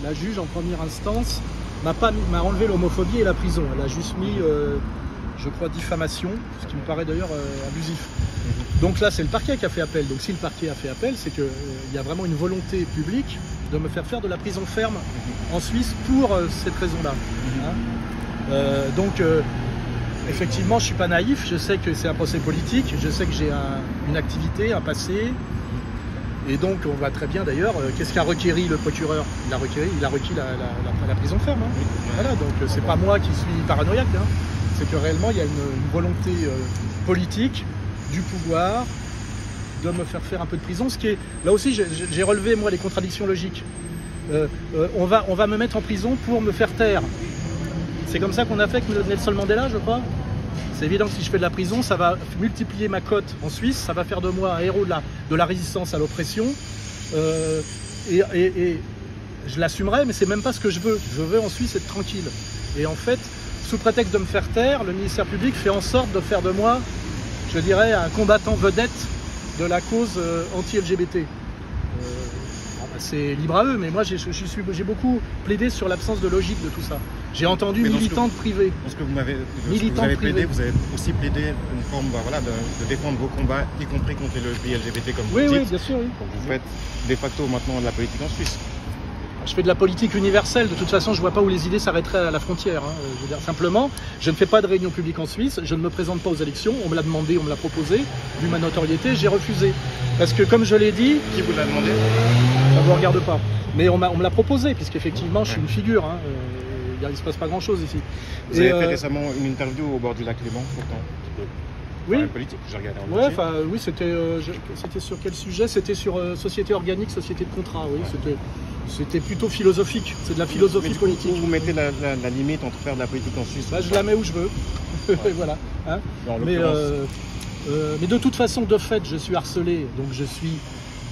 la juge en première instance m'a enlevé l'homophobie et la prison. Elle a juste mis, je crois, diffamation, ce qui me paraît d'ailleurs abusif. Donc là, c'est le parquet qui a fait appel. Donc si le parquet a fait appel, c'est qu'il y a vraiment une volonté publique de me faire de la prison ferme en Suisse pour cette raison-là. Effectivement, je ne suis pas naïf, je sais que c'est un procès politique, je sais que j'ai une activité, un passé. Et donc, on voit très bien d'ailleurs, qu'est-ce qu'a requéri le procureur? Il a requis la prison ferme. Voilà, donc c'est pas moi qui suis paranoïaque. C'est que réellement, il y a une volonté politique du pouvoir de me faire un peu de prison. Ce qui est, là aussi, j'ai relevé, moi, les contradictions logiques. On va me mettre en prison pour me faire taire. C'est comme ça qu'on a fait avec Nelson Mandela, je crois. C'est évident que si je fais de la prison, ça va multiplier ma cote en Suisse, ça va faire de moi un héros de la résistance à l'oppression. Et je l'assumerai, mais c'est même pas ce que je veux. Je veux en Suisse être tranquille. Et en fait, sous prétexte de me faire taire, le ministère public fait en sorte de faire de moi, je dirais, un combattant vedette de la cause anti-LGBT. C'est libre à eux, mais moi j'ai beaucoup plaidé sur l'absence de logique de tout ça. J'ai entendu militantes privées. Parce que vous avez plaidé, vous avez aussi plaidé une forme de défendre vos combats, y compris contre les lobbies LGBT comme vous dites. Oui, bien sûr. Oui. Donc vous faites de facto maintenant de la politique en Suisse. Je fais de la politique universelle, de toute façon je ne vois pas où les idées s'arrêteraient à la frontière. Je veux dire, simplement, je ne fais pas de réunion publique en Suisse, je ne me présente pas aux élections, on me l'a demandé, on me l'a proposé, vu ma notoriété, j'ai refusé. Parce que comme je l'ai dit... Qui vous l'a demandé? Ça ne vous regarde pas. Mais on me l'a proposé, puisqu'effectivement je suis une figure. Il ne se passe pas grand chose ici. Vous avez fait récemment une interview au bord du lac Léman, pourtant. Oui. Politique, j'ai regardé en oui, c'était sur quel sujet? C'était sur société organique, société de contrat, oui. C'était plutôt philosophique, c'est de la philosophie politique. Vous mettez la limite entre faire de la politique en Suisse? Je la mets où je veux, voilà. Mais de toute façon, de fait, je suis harcelé, donc je suis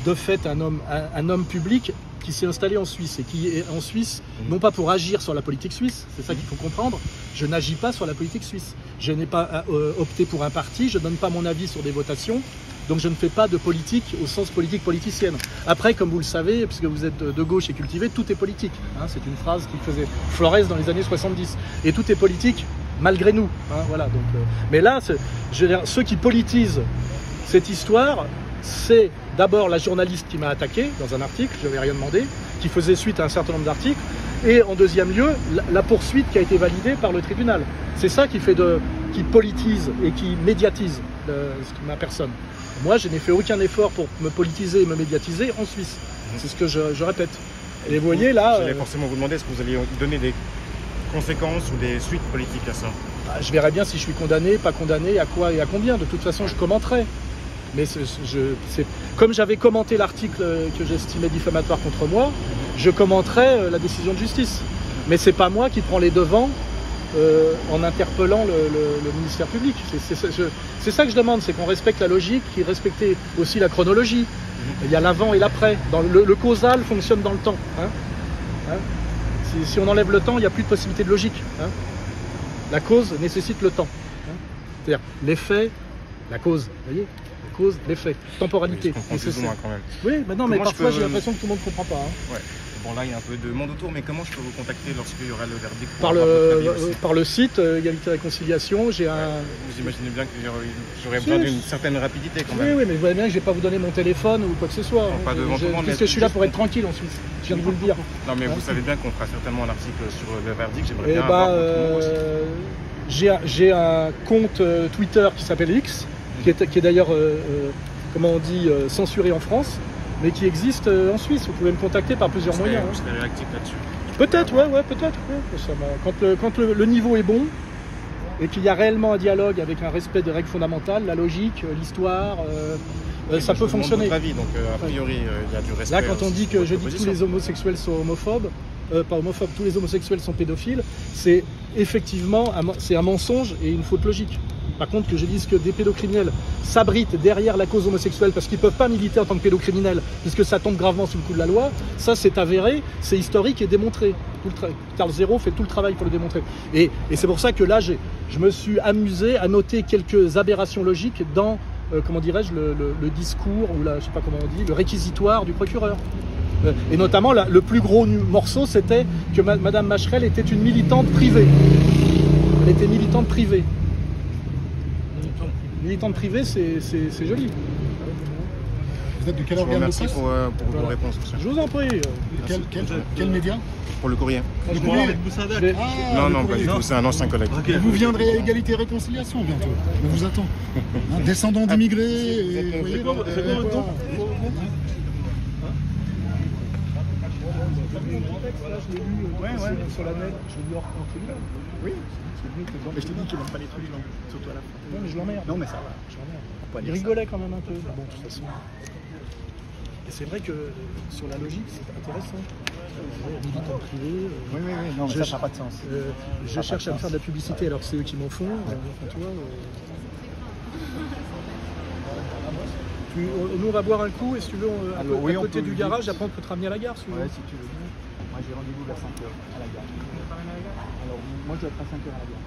de fait un homme public qui s'est installé en Suisse et qui est en Suisse, non pas pour agir sur la politique suisse, c'est ça qu'il faut comprendre, je n'agis pas sur la politique suisse. Je n'ai pas opté pour un parti, je ne donne pas mon avis sur des votations, donc je ne fais pas de politique au sens politique politicienne. Après, comme vous le savez, puisque vous êtes de gauche et cultivé, tout est politique. C'est une phrase qui faisait Flores dans les années 70. Et tout est politique malgré nous. Voilà, donc, mais là, je veux dire, ceux qui politisent cette histoire, c'est d'abord la journaliste qui m'a attaqué dans un article, je n'avais rien demandé, qui faisait suite à un certain nombre d'articles, et en deuxième lieu, la poursuite qui a été validée par le tribunal. C'est ça qui politise et qui médiatise ma personne. Moi, je n'ai fait aucun effort pour me politiser et me médiatiser en Suisse. C'est ce que je répète. Et vous voyez là... J'allais forcément vous demander, est-ce que vous allez donner des conséquences ou des suites politiques à ça? Je verrai bien si je suis condamné, pas condamné, à quoi et à combien. De toute façon, je commenterai. Mais comme j'avais commenté l'article que j'estimais diffamatoire contre moi, je commenterai la décision de justice. Mais c'est pas moi qui prends les devants en interpellant le ministère public. C'est ça que je demande, c'est qu'on respecte la logique, qu'il respecte aussi la chronologie. Il y a l'avant et l'après. Le causal fonctionne dans le temps. Si on enlève le temps, il n'y a plus de possibilité de logique. La cause nécessite le temps. C'est-à-dire l'effet, la cause, vous voyez, la cause, l'effet, temporalité. Oui, quand même. Oui, mais non, mais parfois j'ai l'impression que tout le monde ne comprend pas. Ouais. Bon, là il y a un peu de monde autour, mais comment je peux vous contacter lorsqu'il y aura le verdict? Par le site Égalité et Réconciliation, j'ai Vous imaginez bien que j'aurais besoin d'une certaine rapidité quand même. Oui, mais vous voyez bien que je ne vais pas vous donner mon téléphone ou quoi que ce soit. Non, pas devant tout le monde, puisque je suis là pour être tranquille en Suisse, je viens de vous le dire. Non, mais vous savez bien qu'on fera certainement un article sur le verdict, j'aimerais bien avoir votre nom aussi. J'ai un compte Twitter qui s'appelle X, qui est d'ailleurs, comment on dit, censuré en France, mais qui existe en Suisse. Vous pouvez me contacter par plusieurs moyens. Vous serez réactif là-dessus? Peut-être, peut-être. Ouais. Quand le niveau est bon et qu'il y a réellement un dialogue avec un respect des règles fondamentales, la logique, l'histoire, ça peut fonctionner. Votre avis, donc a priori, il y a du respect. Là, quand on dit que je dis que tous les homosexuels sont homophobes, pas homophobes, tous les homosexuels sont pédophiles, c'est effectivement un mensonge et une faute logique. Par contre, que je dise que des pédocriminels s'abritent derrière la cause homosexuelle parce qu'ils ne peuvent pas militer en tant que pédocriminels, puisque ça tombe gravement sous le coup de la loi, ça c'est avéré, c'est historique et démontré. Carl Zero fait tout le travail pour le démontrer. Et c'est pour ça que là, je me suis amusé à noter quelques aberrations logiques dans, comment dirais-je, le discours, ou je ne sais pas comment on dit, le réquisitoire du procureur. Et notamment, le plus gros morceau, c'était que Madame Macherel était une militante privée. Elle était militante privée. Militante privée, c'est joli. Vous êtes de quel organe de presse? Merci pour vos réponses. Je vous en prie. Quel média? Pour le courrier. Le courrier. Non, pas du tout, c'est un ancien collègue. Okay. Vous viendrez à Égalité et Réconciliation bientôt. On vous attend. Descendants d'immigrés. C'est quoi votre nom? Je l'ai lu sur la net, je l'ai lu hors contenu. Oui. Mais je t'ai dit qu'il n'aime pas les trucs, surtout à la fin. Non, mais je l'emmerde. Non, mais ça va. Je l'emmerde. Il rigolait quand même un peu. Bon, de toute façon. Et c'est vrai que sur la logique, c'est intéressant. Militant privé. Oui, non, mais ça n'a pas de sens. Je cherche à me faire de la publicité alors que c'est eux qui m'en font. Enfin, toi, nous, on va boire un coup et si tu veux, à côté du garage, après on peut te ramener à la gare. Si tu veux. Ouais, si tu veux. Moi j'ai rendez-vous vers 5h à la gare. Alors, moi je dois être à 5h à la gare.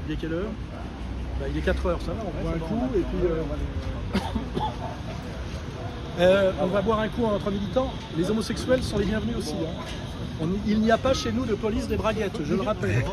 Il est quelle heure? Bah, il est 4h, ça va, on boit un coup et puis. On va boire un coup entre militants. Les homosexuels sont les bienvenus aussi. Hein. Il n'y a pas chez nous de police des braguettes, je le rappelle.